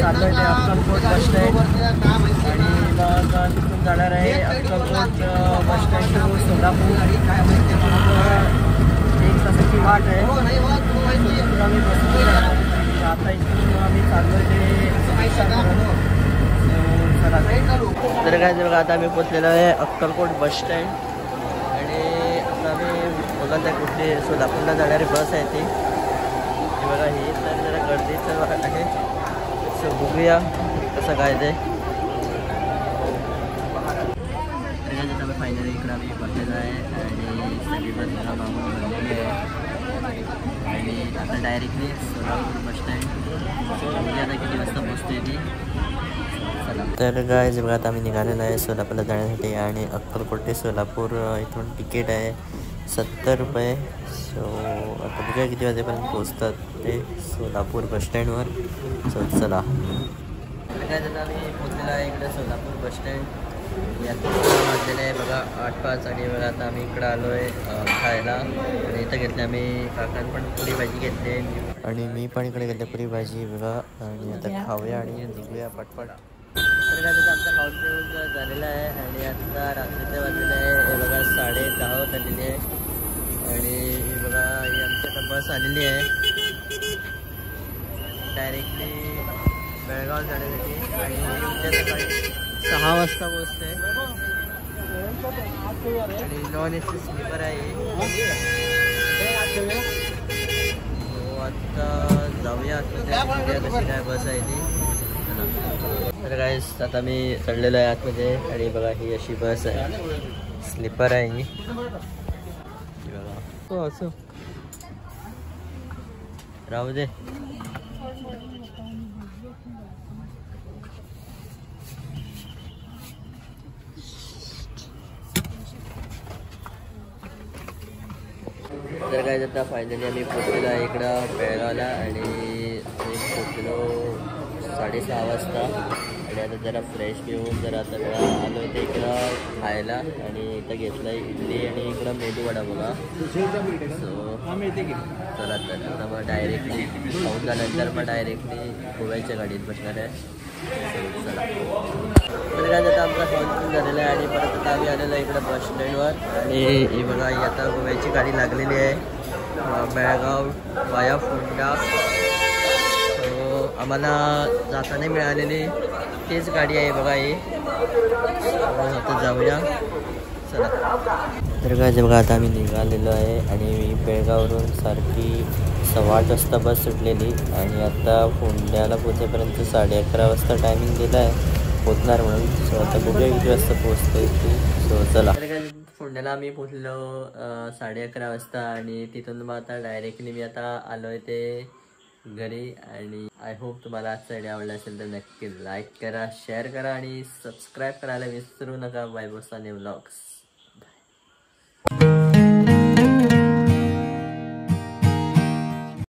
चाललोय ते Akkalkot bus stand आणि मग तिथून जाणार आहे Akkalkot bus stand to Solapur. एक तासाची वाट आहे. आम्ही बसून आता इथून आम्ही चाललोय ते तर काय बघा आता आम्ही पोचलेलो आहे अक्कलकोट बस स्टँड आणि आता आम्ही बघत आहे कुठली सोलापूरला जाणारी बस आहे ती बघा. ही तर जरा गर्दीचं आहे सो बघूया कसं काय ते. तर फायनली इकडं आम्ही बसलेलो आहे आणि सगळी बस मला मागून बनलेली आहे आणि आता डायरेक्टली सोलापूर बस स्टँड. बघूया आता किती वाजता पोचते ती. तर गाइस बघा आता आम्ही निघालेलो आहे सोलापूरला जाण्यासाठी आणि अक्कलकोट ते सोलापूर इथून तिकीट आहे 70 रुपये. सो आता बघा किती वाजेपर्यंत पोचतात ते सोलापूर बस स्टँडवर. सो चला काय आता आम्ही पोचलेलो आहे इकडे सोलापूर बस स्टँड. यातून वाजलेलं आहे बघा 8:05 आणि बघा आता आम्ही इकडं आलो आहे खायला आणि इथं घेतलं आम्ही काकान पण पुरी भाजी घेतली आणि मी पण इकडे घेतली पुरी भाजी बघा. आणि आता खाऊया आणि निघूया पटपट. तर काय त्याचं आमचा खाऊन पिऊन झालेला आहे आणि आता रात्रीचे वाजलेलं आहे हे बघा 10:30 झालेली आहे आणि बघा ही आमच्या बस आलेली आहे डायरेक्टली बेळगाव जाण्यासाठी आणि उद्या सकाळी 6 वाजता पोचते आणि नॉन AC स्लीपर आहे. आता जाऊया आतमध्ये कशी काय बस आहे ती. तर गाइस आता मी चढलेलो आहे आतमध्ये आणि बघा ही अशी बस आहे स्लीपर आहे ही बघा. हो असं राहू दे. तर काय आता फायनली आम्ही पोचलेलो आहे इकडं बेळगावला आणि पोचलो 6:30 वाजता आणि आता जरा फ्रेश घेऊन जरा आता बघा आलो इथे इकडं खायला आणि इथं घेतलं आहे इडली आणि इकडं मेदू वडा बघा. सो चला तर आता मग डायरेक्टली खाऊन झाल्यानंतर मग डायरेक्टली गोव्याच्या गाडीत बसणार आहे. चला तर काय आता आमचा खाऊन झालेला आहे आणि परत आता आम्ही आलेलो आहे इकडं बस स्टँडवर आणि ही बघा ही आता गोव्याची गाडी लागलेली आहे बेळगाव वाया फोंडा. आम्हाला जाताना मिळालेली तीच गाडी आहे बघा ही. आता जाऊया चला. तर काय बघा आता आम्ही निघालेलो आहे आणि मी बेळगाववरून सारखी 8:15 वाजता बस सुटलेली आणि आता फोंड्याला पोचेपर्यंत 11:30 वाजता टायमिंग दिला आहे पोचणार म्हणून. सो आता बघूया किती वाजता पोचते ती. सो चला फोंड्याला आम्ही पोचलो 11:30 वाजता आणि तिथून मग आता डायरेक्टली मी आता आलो आहे ते घरी. आणि आय होप तुम्हाला आजचा व्हिडिओ आवडला असेल तर नक्की लाईक करा शेअर करा आणि सबस्क्राईब करायला विसरू नका. बाय बोसा न्यू व्लॉग्स.